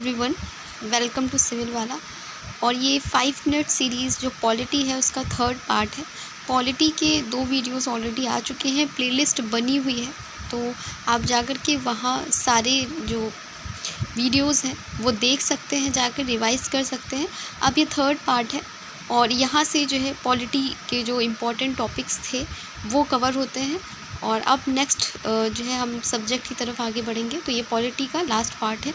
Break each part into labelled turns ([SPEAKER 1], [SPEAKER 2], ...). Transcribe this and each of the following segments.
[SPEAKER 1] Everyone, welcome to civil वाला। और ये 5 मिनट सीरीज़ जो पॉलिटी है उसका थर्ड पार्ट है। पॉलिटी के 2 वीडियोस ऑलरेडी आ चुके हैं, प्लेलिस्ट बनी हुई है, तो आप जाकर के वहाँ सारे जो वीडियोस हैं वो देख सकते हैं, जाकर रिवाइज़ कर सकते हैं। अब ये थर्ड पार्ट है और यहाँ से जो है पॉलिटी के जो इम्पोर्टेंट टॉपिक्स थे वो कवर होते हैं। और अब नेक्स्ट जो है हम सब्जेक्ट की तरफ आगे बढ़ेंगे, तो ये पॉलिटी का लास्ट पार्ट है।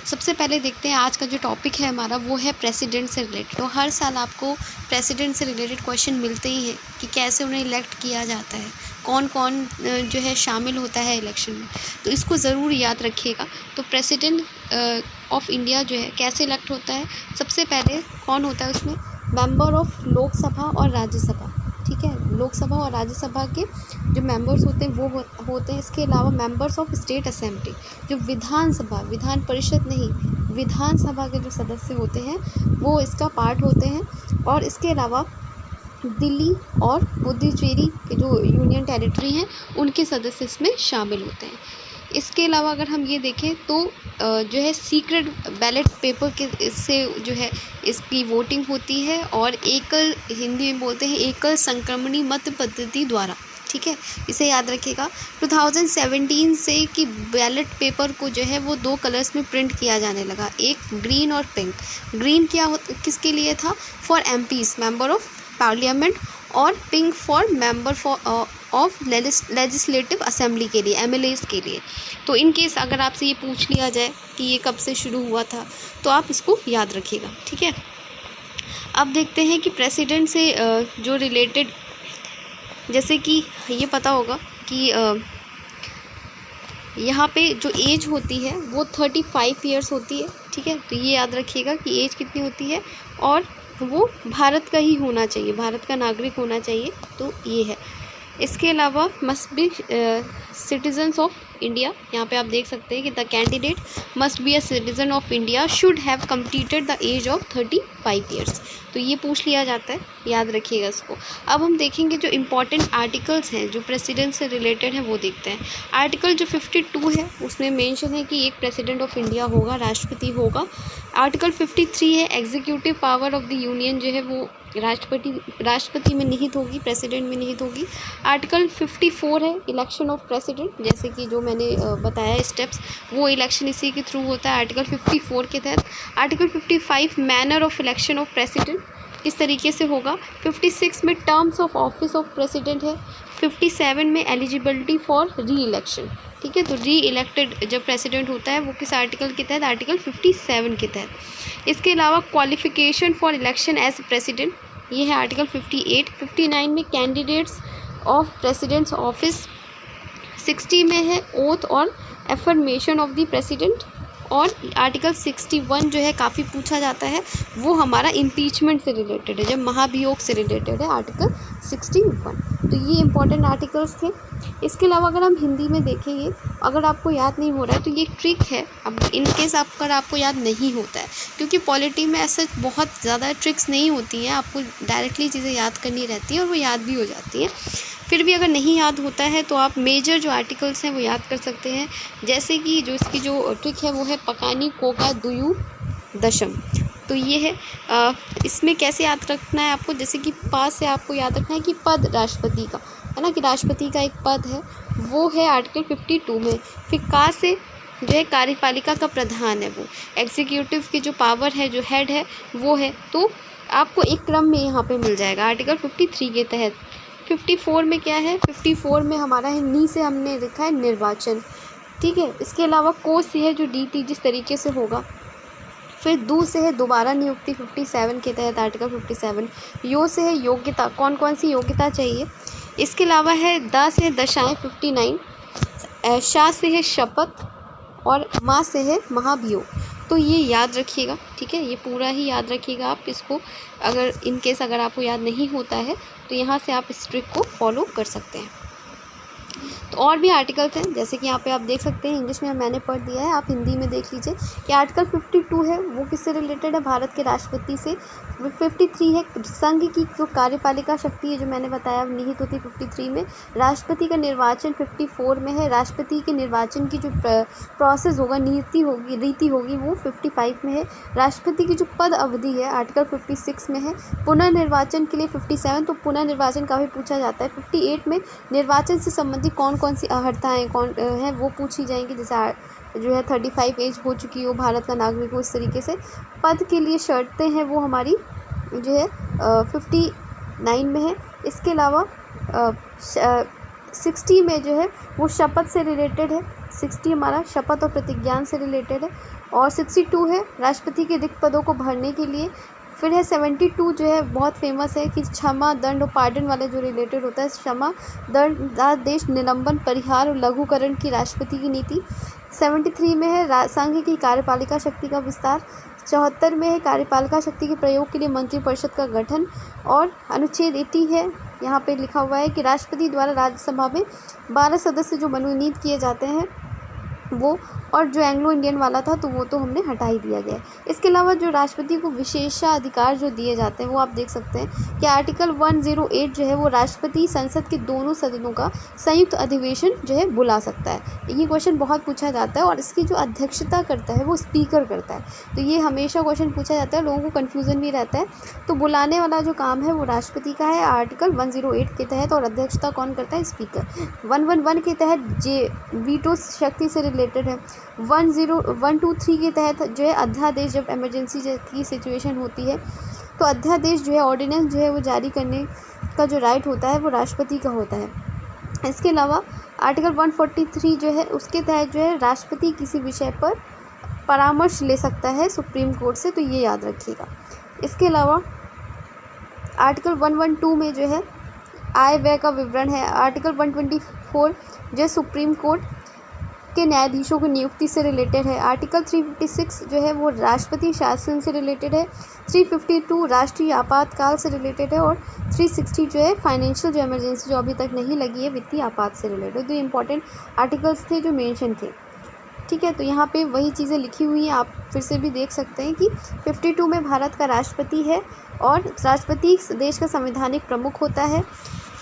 [SPEAKER 1] सबसे पहले देखते हैं आज का जो टॉपिक है हमारा, वो है प्रेसिडेंट से रिलेटेड। तो हर साल आपको प्रेसिडेंट से रिलेटेड क्वेश्चन मिलते ही हैं कि कैसे उन्हें इलेक्ट किया जाता है, कौन कौन जो है शामिल होता है इलेक्शन में, तो इसको ज़रूर याद रखिएगा। तो प्रेसिडेंट ऑफ इंडिया जो है कैसे इलेक्ट होता है, सबसे पहले कौन होता है उसमें, मेंबर ऑफ लोकसभा और राज्यसभा। ठीक है, लोकसभा और राज्यसभा के जो मेंबर्स होते हैं वो होते हैं। इसके अलावा मेंबर्स ऑफ स्टेट असेंबली, जो विधानसभा, विधान परिषद नहीं, विधानसभा के जो सदस्य होते हैं वो इसका पार्ट होते हैं। और इसके अलावा दिल्ली और पुडुचेरी के जो यूनियन टेरिटरी हैं उनके सदस्य इसमें शामिल होते हैं। इसके अलावा अगर हम ये देखें तो जो है सीक्रेट बैलेट पेपर के इससे जो है इसकी वोटिंग होती है, और एकल, हिंदी में बोलते हैं एकल संक्रमणी मत पद्धति द्वारा। ठीक है, इसे याद रखिएगा। 2017 से कि बैलेट पेपर को जो है वो 2 कलर्स में प्रिंट किया जाने लगा, एक ग्रीन और पिंक। ग्रीन किसके लिए था, for MPs, member of parliament, और pink for member of legislative assembly के लिए, एमएलएस के लिए। तो इन केस अगर आपसे ये पूछ लिया जाए कि ये कब से शुरू हुआ था तो आप इसको याद रखिएगा। ठीक है, अब देखते हैं कि प्रेसिडेंट से जो रिलेटेड, जैसे कि ये पता होगा कि यहाँ पे जो एज होती है वो 35 ईयर्स होती है। ठीक है, तो ये याद रखिएगा कि एज कितनी होती है, और वो भारत का ही होना चाहिए, भारत का नागरिक होना चाहिए, तो ये है। इसके अलावा must be citizens of India, यहाँ पे आप देख सकते हैं कि the candidate must be a citizen of India should have completed the age of 35 years. तो ये पूछ लिया जाता है, याद रखिएगा इसको। अब हम देखेंगे जो इम्पॉर्टेंट आर्टिकल्स हैं जो प्रेसिडेंट से रिलेटेड हैं वो देखते हैं। आर्टिकल जो 52 है उसमें मेंशन है कि एक प्रेसिडेंट ऑफ इंडिया होगा, राष्ट्रपति होगा। आर्टिकल 53 है executive power of the union जो है वो राष्ट्रपति में निहित होगी, प्रेसिडेंट में निहित होगी। आर्टिकल 54 है इलेक्शन ऑफ प्रेसिडेंट, जैसे कि जो मैंने बताया स्टेप्स, वो इलेक्शन इसी के थ्रू होता है आर्टिकल 54 के तहत। Article 55 manner of election of president, किस तरीके से होगा। 56 में terms of office of president है। 57 में एलिजिबिलिटी फॉर री इलेक्शन। ठीक है, तो री इलेक्टेड जब प्रेसिडेंट होता है वो किस आर्टिकल के तहत, आर्टिकल 57 के तहत। इसके अलावा qualification for election as president, ये है आर्टिकल 58। 59 में कैंडिडेट्स ऑफ प्रेसिडेंट्स ऑफिस। 60 में है ओथ और एफर्मेशन ऑफ द प्रेसिडेंट। और आर्टिकल 61 जो है काफ़ी पूछा जाता है, वो हमारा इम्पीचमेंट से रिलेटेड है, जब महाभियोग से रिलेटेड है, आर्टिकल 61। तो ये इंपॉर्टेंट आर्टिकल्स थे। इसके अलावा अगर हम हिंदी में देखेंगे, अगर आपको याद नहीं हो रहा है तो ये एक ट्रिक है, अब इन केस अगर आपको याद नहीं होता है, क्योंकि पॉलिटी में ऐसे बहुत ज़्यादा ट्रिक्स नहीं होती हैं, आपको डायरेक्टली चीज़ें याद करनी रहती हैं और वो याद भी हो जाती हैं। फिर भी अगर नहीं याद होता है तो आप मेजर जो आर्टिकल्स हैं वो याद कर सकते हैं, जैसे कि जो इसकी जो ट्रिक है वो है पकानी कोका दुयु दशम। तो ये है, इसमें कैसे याद रखना है आपको, जैसे कि पास से आपको याद रखना है कि पद राष्ट्रपति का है ना, कि राष्ट्रपति का एक पद है, वो है आर्टिकल 52 में। फिर का से जो है कार्यपालिका का प्रधान है, वो एग्जीक्यूटिव की जो पावर है, जो हेड है वो है, तो आपको एक क्रम में यहाँ पे मिल जाएगा आर्टिकल 53 के तहत। 54 में क्या है, 54 में हमारा है नी से हमने लिखा है निर्वाचन। ठीक है, इसके अलावा को से है जो डीटी जिस तरीके से होगा। फिर दू से है दोबारा नियुक्ति 57 के तहत, आर्टिकल 57। यो से है योग्यता, कौन कौन सी योग्यता चाहिए। इसके अलावा है द से दशाएं 59। शा से है शपथ, और माँ से है महाभियोग। तो ये याद रखिएगा। ठीक है, ये पूरा ही याद रखिएगा आप इसको, अगर इन केस अगर आपको याद नहीं होता है तो यहाँ से आप इस ट्रिक को फॉलो कर सकते हैं। तो तो और भी आर्टिकल्स हैं, जैसे कि यहाँ पे आप देख सकते हैं, इंग्लिश में मैंने पढ़ दिया है, आप हिंदी में देख लीजिए कि आर्टिकल 52 है वो किससे रिलेटेड है, भारत के राष्ट्रपति से। 53 है संघ की जो कार्यपालिका शक्ति है, जो मैंने बताया निहित होती है 53 में। राष्ट्रपति का निर्वाचन 54 में है। राष्ट्रपति के निर्वाचन की जो प्रोसेस होगा, रीति होगी वो 55 में है। राष्ट्रपति की जो पद अवधि है आर्टिकल 56 में है। पुनर्निर्वाचन के लिए 57, तो पुनर्निर्वाचन का भी पूछा जाता है। 58 में निर्वाचन से संबंधित कौन कौन सी अर्हताएँ हैं वो पूछी जाएंगी, जैसे जो है 35 एज हो चुकी हो, भारत का नागरिक हो, इस तरीके से। पद के लिए शर्तें हैं वो हमारी जो है 59 में है। इसके अलावा 60 में जो है वो शपथ से रिलेटेड है। 60 हमारा शपथ और प्रतिज्ञान से रिलेटेड है। और 62 है राष्ट्रपति के रिक्त पदों को भरने के लिए। फिर है 72 जो है बहुत फेमस है कि क्षमा, दंड और पार्डन वाले जो रिलेटेड होता है, क्षमा, दंड, आदेश, निलंबन, परिहार और लघुकरण की राष्ट्रपति की नीति। 73 में है संघ की कार्यपालिका शक्ति का विस्तार। 74 में है कार्यपालिका शक्ति के प्रयोग के लिए मंत्रिपरिषद का गठन। और अनुच्छेद 80 है, यहाँ पे लिखा हुआ है कि राष्ट्रपति द्वारा राज्यसभा में 12 सदस्य जो मनोनीत किए जाते हैं वो, और जो एंग्लो इंडियन वाला था तो वो तो हमने हटा ही दिया गया है। इसके अलावा जो राष्ट्रपति को विशेषाधिकार जो दिए जाते हैं वो आप देख सकते हैं कि आर्टिकल 108 जो है वो राष्ट्रपति संसद के दोनों सदनों का संयुक्त अधिवेशन जो है बुला सकता है। ये क्वेश्चन बहुत पूछा जाता है, और इसकी जो अध्यक्षता करता है वो स्पीकर करता है। तो ये हमेशा क्वेश्चन पूछा जाता है, लोगों को कन्फ्यूज़न भी रहता है। तो बुलाने वाला जो काम है वो राष्ट्रपति का है आर्टिकल 108 के तहत, और अध्यक्षता कौन करता है, स्पीकर। 111 के तहत वीटो शक्ति से रिलेटेड है। 10123 के तहत जो है अध्यादेश, जब इमरजेंसी की सिचुएशन होती है तो अध्यादेश जो है, ऑर्डिनेंस जो है वो जारी करने का जो राइट होता है वो राष्ट्रपति का होता है। इसके अलावा आर्टिकल 143 जो है उसके तहत जो है राष्ट्रपति किसी विषय पर परामर्श ले सकता है सुप्रीम कोर्ट से, तो ये याद रखिएगा। इसके अलावा आर्टिकल 112 में जो है आय व्यय का विवरण है। आर्टिकल 124 जो है सुप्रीम कोर्ट के न्यायाधीशों की नियुक्ति से रिलेटेड है। आर्टिकल 356 जो है वो राष्ट्रपति शासन से रिलेटेड है। 352 राष्ट्रीय आपातकाल से रिलेटेड है। और 360 जो है फाइनेंशियल जो इमरजेंसी जो अभी तक नहीं लगी है, वित्तीय आपात से रिलेटेड। तो ये इंपॉर्टेंट आर्टिकल्स थे जो मेंशन थे, ठीक है। तो यहाँ पे वही चीज़ें लिखी हुई हैं, आप फिर से भी देख सकते हैं कि 52 में भारत का राष्ट्रपति है, और राष्ट्रपति देश का संवैधानिक प्रमुख होता है।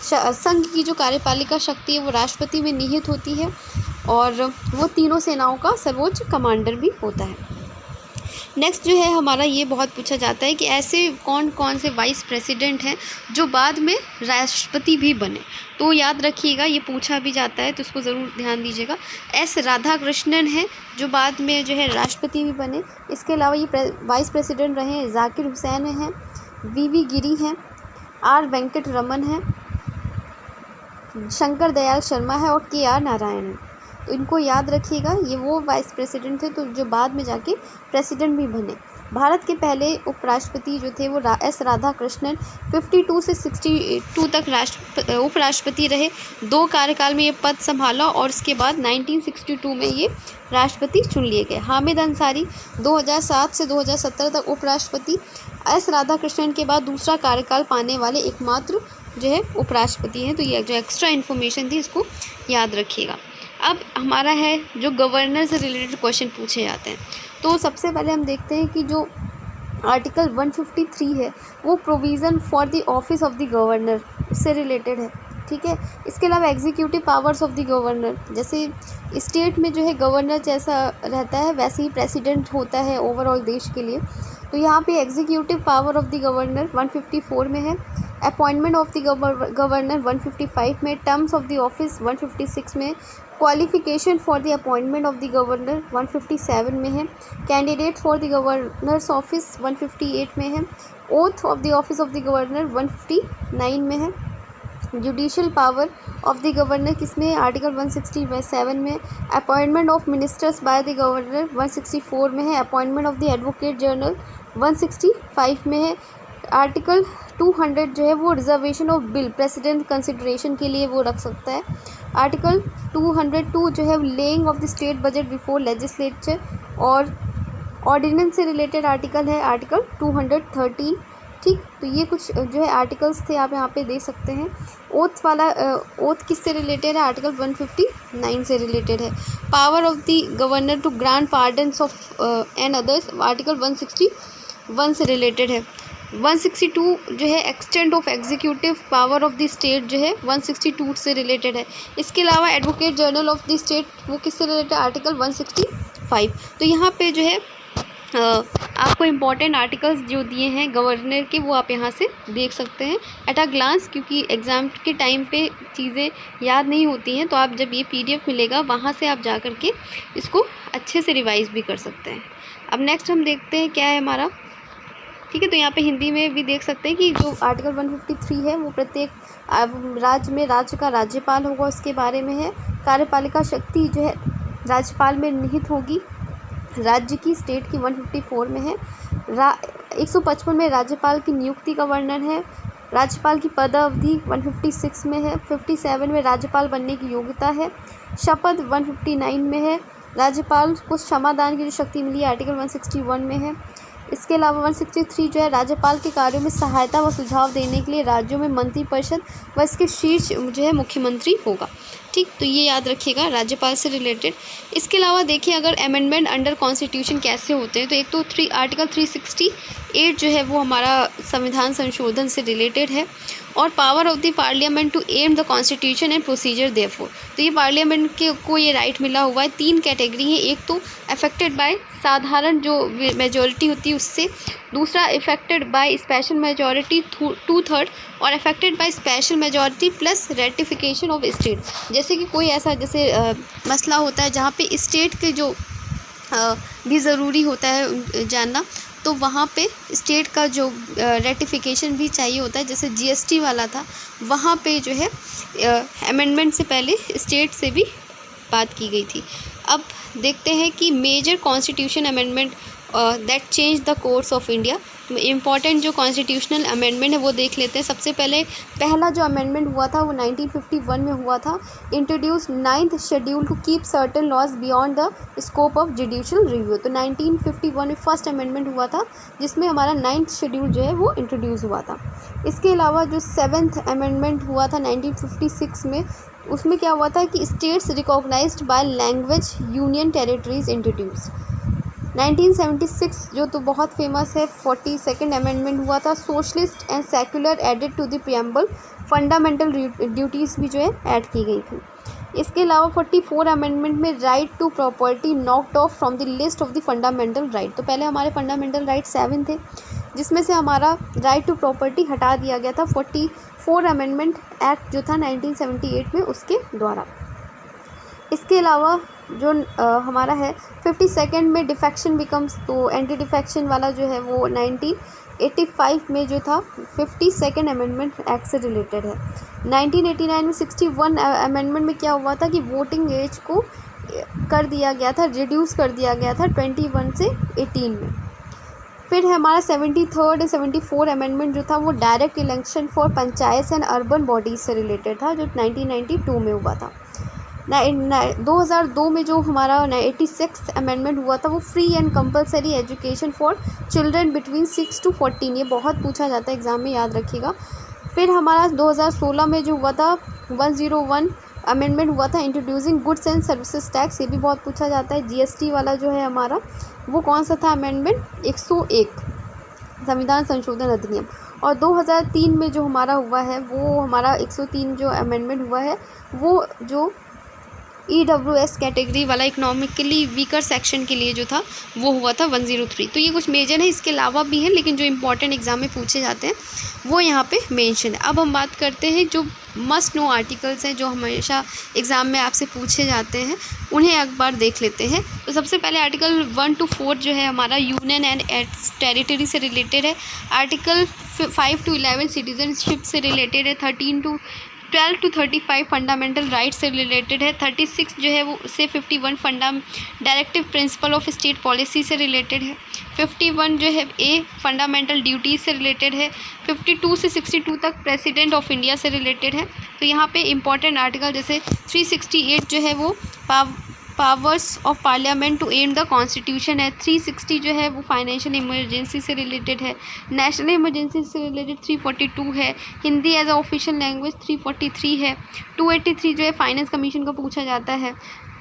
[SPEAKER 1] संघ की जो कार्यपालिका शक्ति है वो राष्ट्रपति में निहित होती है, और वो तीनों सेनाओं का सर्वोच्च कमांडर भी होता है। नेक्स्ट जो है हमारा, ये बहुत पूछा जाता है कि ऐसे कौन कौन से वाइस प्रेसिडेंट हैं जो बाद में राष्ट्रपति भी बने। तो याद रखिएगा, ये पूछा भी जाता है, तो उसको ज़रूर ध्यान दीजिएगा। एस राधाकृष्णन है जो बाद में जो है राष्ट्रपति भी बने। इसके अलावा ये वाइस प्रेसिडेंट रहे जाकिर हुसैन हैं, वी गिरी हैं, आर वेंकट रमन हैं, शंकर दयाल शर्मा है, और के आर नारायण है। तो इनको याद रखिएगा, ये वो वाइस प्रेसिडेंट थे तो जो बाद में जाके प्रेसिडेंट भी बने। भारत के पहले उपराष्ट्रपति जो थे वो एस राधाकृष्णन 52 से 62 तक उपराष्ट्रपति रहे। 2 कार्यकाल में ये पद संभाला, और उसके बाद 1962 में ये राष्ट्रपति चुन लिए गए। हामिद अंसारी 2007 से 2017 तक उपराष्ट्रपति, एस राधाकृष्णन के बाद दूसरा कार्यकाल पाने वाले एकमात्र जो है उपराष्ट्रपति हैं। तो ये जो एक्स्ट्रा इन्फॉर्मेशन थी इसको याद रखिएगा। अब हमारा है जो गवर्नर से रिलेटेड क्वेश्चन पूछे जाते हैं। तो सबसे पहले हम देखते हैं कि जो आर्टिकल 153 है वो provision for the office of the governor से रिलेटेड है, ठीक है। इसके अलावा executive powers of the governor, जैसे स्टेट में जो है गवर्नर जैसा रहता है वैसे ही प्रेसिडेंट होता है ओवरऑल देश के लिए। तो यहाँ पे executive power of the governor 154 में है। अपॉइंटमेंट ऑफ द गवर्नर 155 में। टर्म्स ऑफ द ऑफिस 156 में। Qualification for the appointment of the governor 157 में है। Candidate for the governors office 158 में है। Oath of the office of the governor 159 में है। Judicial power of the governor किसमें है, आर्टिकल 167 में। Appointment of ministers by the governor 164 में है। Appointment of the advocate general 165 में है। आर्टिकल 200 जो है वो reservation of bill president consideration के लिए वो रख सकता है। आर्टिकल 202 जो है laying of the state budget before legislature और ऑर्डिनेंस से रिलेटेड आर्टिकल है आर्टिकल 213। ठीक, तो ये कुछ जो है आर्टिकल्स थे, आप यहाँ पे देख सकते हैं। ओथ वाला ओथ किससे रिलेटेड है? आर्टिकल 159 से रिलेटेड है। Power of the governor to grant pardons of and others, article 161 से रिलेटेड है। 162 जो है extent of executive power of the state जो है 162 से रिलेटेड है। इसके अलावा advocate general of the state, वो किससे रिलेटेड है? आर्टिकल 165। तो यहाँ पे जो है आपको इम्पॉर्टेंट आर्टिकल्स जो दिए हैं गवर्नर के, वो आप यहाँ से देख सकते हैं एट अ ग्लांस, क्योंकि एग्ज़ाम के टाइम पे चीज़ें याद नहीं होती हैं, तो आप जब ये PDF मिलेगा वहाँ से आप जा कर के इसको अच्छे से रिवाइज़ भी कर सकते हैं। अब नेक्स्ट हम देखते हैं क्या है हमारा, ठीक है। तो यहाँ पे हिंदी में भी देख सकते हैं कि जो आर्टिकल 153 है वो प्रत्येक राज्य में राज्य का राज्यपाल होगा, उसके बारे में है। कार्यपालिका शक्ति जो है राज्यपाल में निहित होगी, राज्य की, स्टेट की 154 में है। 155 में राज्यपाल की नियुक्ति का वर्णन है। राज्यपाल की पद अवधि 156 में है। 57 में राज्यपाल बनने की योग्यता है। शपथ 159 में है। राज्यपाल को क्षमादान की जो शक्ति मिली है आर्टिकल 161 में है। इसके अलावा 163 जो है राज्यपाल के कार्यों में सहायता व सुझाव देने के लिए राज्यों में मंत्रिपरिषद व इसके शीर्ष जो है मुख्यमंत्री होगा, ठीक। तो ये याद रखिएगा राज्यपाल से रिलेटेड। इसके अलावा देखिए अगर अमेंडमेंट अंडर कॉन्स्टिट्यूशन कैसे होते हैं, तो एक तो आर्टिकल 368 जो है वो हमारा संविधान संशोधन से रिलेटेड है। और power of the parliament to amend the constitution and procedure therefor, तो ये पार्लियामेंट को ये राइट मिला हुआ है। 3 कैटेगरी है, एक तो अफेक्टेड बाय साधारण जो मेजॉरिटी होती है उससे, दूसरा अफेक्टेड बाय स्पेशल मेजॉरिटी 2/3 और affected by special majority plus ratification of state. जैसे कि कोई ऐसा जैसे मसला होता है जहाँ पे स्टेट के जो भी ज़रूरी होता है जानना, तो वहाँ पे स्टेट का जो रेटिफिकेशन भी चाहिए होता है। जैसे GST वाला था, वहाँ पे जो है अमेंडमेंट से पहले स्टेट से भी बात की गई थी। अब देखते हैं कि major constitution amendment that change the course of India. Important जो कॉन्स्टिट्यूशनल अमेंडमेंट है वो देख लेते हैं। सबसे पहला जो अमेंडमेंट हुआ था वो 1951 में हुआ था। Introduce 9th schedule to keep certain laws beyond the scope of judicial review. तो 1951 में फर्स्ट अमेंडमेंट हुआ था जिसमें हमारा 9th शेड्यूल जो है वो इंट्रोड्यूस हुआ था। इसके अलावा जो 7th अमेंडमेंट हुआ था 1956 में, उसमें क्या हुआ था कि states recognised by language union territories introduced. 1976 जो तो बहुत फेमस है, 42nd अमेंडमेंट हुआ था। Socialist and secular added to the preamble, fundamental duties भी जो है ऐड की गई थी। इसके अलावा 44 अमेंडमेंट में right to property knocked off from the list of the fundamental right. तो पहले हमारे फंडामेंटल राइट 7 थे, जिसमें से हमारा राइट टू प्रॉपर्टी हटा दिया गया था 44 अमेंडमेंट एक्ट जो था 1978 में उसके द्वारा। इसके अलावा जो हमारा है 52nd में डिफेक्शन बिकम्स, तो एंटी डिफेक्शन वाला जो है वो 1985 में जो था 52nd अमेंडमेंट एक्ट से रिलेटेड है। 1989 में 61 अमेंडमेंट में क्या हुआ था कि वोटिंग एज को कर दिया गया था, रिड्यूस कर दिया गया था 21 से 18 में। फिर हमारा 73rd और 74 अमेंडमेंट जो था वो direct election for panchayat and urban bodies से रिलेटेड था, जो 1992 में हुआ था। 2002 में जो हमारा 86th अमेंडमेंट हुआ था वो free and compulsory education for children between 6 to 14, ये बहुत पूछा जाता है एग्ज़ाम में, याद रखिएगा। फिर हमारा 2016 में जो हुआ था 101 अमेंडमेंट हुआ था introducing goods and services tax, ये भी बहुत पूछा जाता है। GST वाला जो है हमारा वो कौन सा था अमेंडमेंट? 101 संविधान संशोधन अधिनियम। और 2003 में जो हमारा हुआ है वो हमारा 103 जो अमेंडमेंट हुआ है वो जो EWS कैटेगरी वाला इकोनॉमिकली वीकर सेक्शन के लिए जो था वो हुआ था 103। तो ये कुछ मेजर है, इसके अलावा भी है लेकिन जो इंपॉर्टेंट एग्जाम में पूछे जाते हैं वो यहाँ पे मेंशन है। अब हम बात करते हैं जो मस्ट नो आर्टिकल्स हैं जो हमेशा एग्ज़ाम में आपसे पूछे जाते हैं, उन्हें एक बार देख लेते हैं। तो सबसे पहले आर्टिकल 1 to 4 जो है हमारा यूनियन एंड टेरिटरी से रिलेटेड है। आर्टिकल 5 to 11 सिटीजनशिप से रिलेटेड है। 12 to 35 फंडामेंटल राइट्स से रिलेटेड है। 36 जो है वो से 51 directive principle of state policy से रिलेटेड है। 51 जो है फंडामेंटल ड्यूटीज़ से रिलेटेड है। 52 से 62 तक प्रेसिडेंट ऑफ इंडिया से रिलेटेड है। तो यहाँ पे इम्पॉर्टेंट आर्टिकल जैसे 368 जो है वो powers of parliament to amend the constitution है। 360 जो है वो फाइनेंशियल इमरजेंसी से रिलेटेड है। नेशनल इमरजेंसी से रिलेटेड 342 है। Hindi as a official language 343 है। 283 जो है फाइनेंस कमीशन का पूछा जाता है।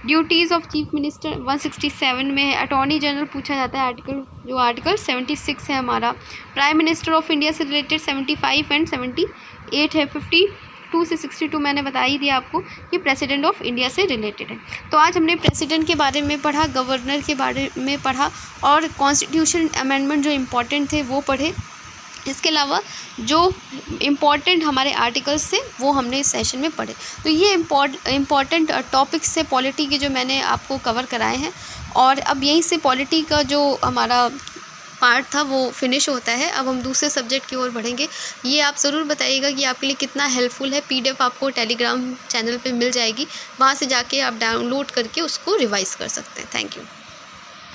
[SPEAKER 1] ड्यूटीज़ ऑफ चीफ मिनिस्टर 167 में है। अटॉर्नी जनरल पूछा जाता है आर्टिकल 76 है हमारा। प्राइम मिनिस्टर ऑफ इंडिया से रिलेटेड 75 एंड 78 है। 52 से 62 मैंने बता ही दिया आपको, ये प्रेसिडेंट ऑफ इंडिया से रिलेटेड है। तो आज हमने प्रेसिडेंट के बारे में पढ़ा, गवर्नर के बारे में पढ़ा और कॉन्स्टिट्यूशन अमेंडमेंट जो इम्पोर्टेंट थे वो पढ़े। इसके अलावा जो इम्पॉर्टेंट हमारे आर्टिकल्स थे वो हमने इस सेशन में पढ़े। तो ये इम्पॉर्टेंट टॉपिक्स से पॉलिटी के जो मैंने आपको कवर कराए हैं, और अब यहीं से पॉलिटी का जो हमारा पार्ट था वो फिनिश होता है। अब हम दूसरे सब्जेक्ट की ओर बढ़ेंगे। ये आप ज़रूर बताइएगा कि आपके लिए कितना हेल्पफुल है। PDF आपको टेलीग्राम चैनल पे मिल जाएगी, वहाँ से जाके आप डाउनलोड करके उसको रिवाइज़ कर सकते हैं। Thank you.